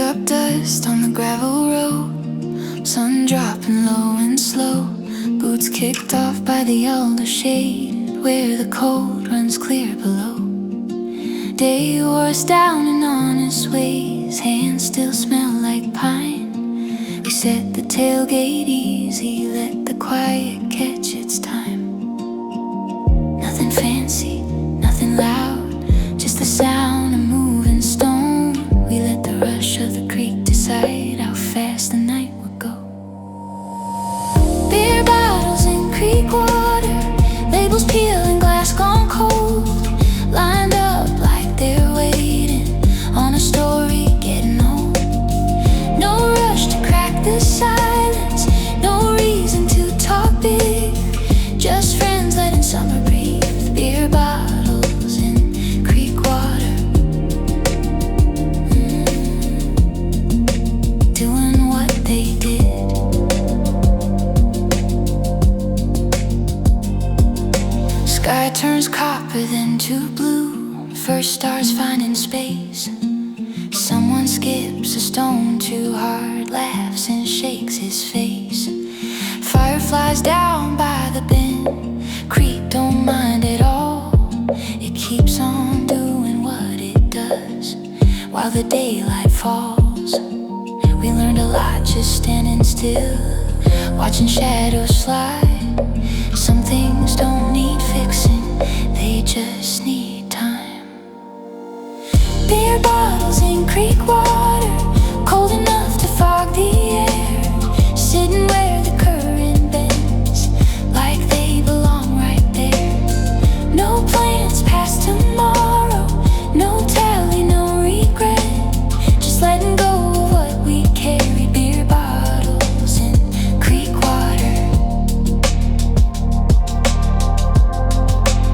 up dust on the gravel road, sun dropping low and slow, boots kicked off by the alder shade, where the cold runs clear below. Day wore us down in honest ways, hands still smell like pine. We set the tailgate easy, let the quiet catch its time. Nothing fancy, nothing loud, just the sound of moving stone. We let the rush of the creek decide how fast the night would go. Beer bottles in creek water, labels peeling, glass gone cold, lined up like they're waiting on a story getting old. No rush to crack the silence, no reason to talk big, just friends letting summer breathe. Beer bottles in creek water, doing what they did. Sky turns copper then to blue, first stars finding space. Someone skips a stone too hard, laughs and shakes his face. Fireflies down by the bend, creek don't mind at all. It keeps on doing what it does while the daylight falls. We learned a lot just standing still, watching shadows slide. Some things don't need fixing, they just need time. Beer bottles in creek water, cold enough to fog the air, sitting where the current bends, like they belong right there. No plans past tomorrow, no tally, no regret, just letting go of what we carry. Beer bottles in creek water,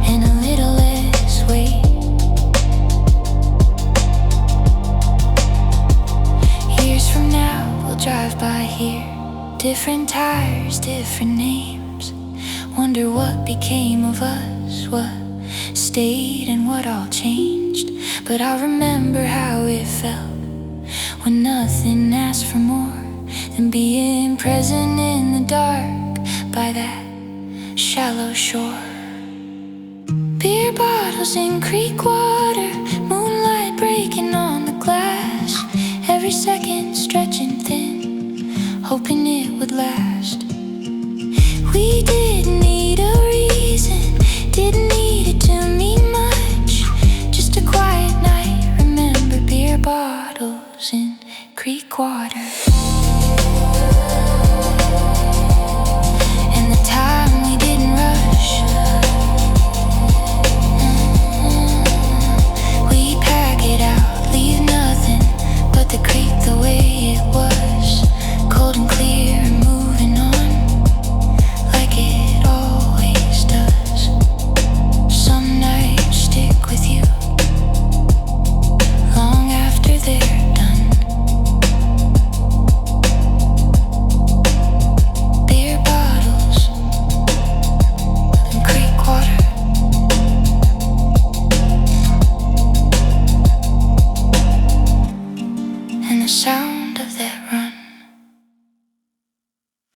and a little less weight. Years from now we'll drive by here, different tires, different names, wonder what became of us, what stayed and what all changed. But I remember how it felt when nothing asked for more than being present in the dark by that shallow shore. Beer bottles in creek water, moonlight breaking on the glass, every second stretching thin, hoping it would last. We didn't need a reason, didn't need it to mean much, just a quiet night. Remember beer bottles in creek water.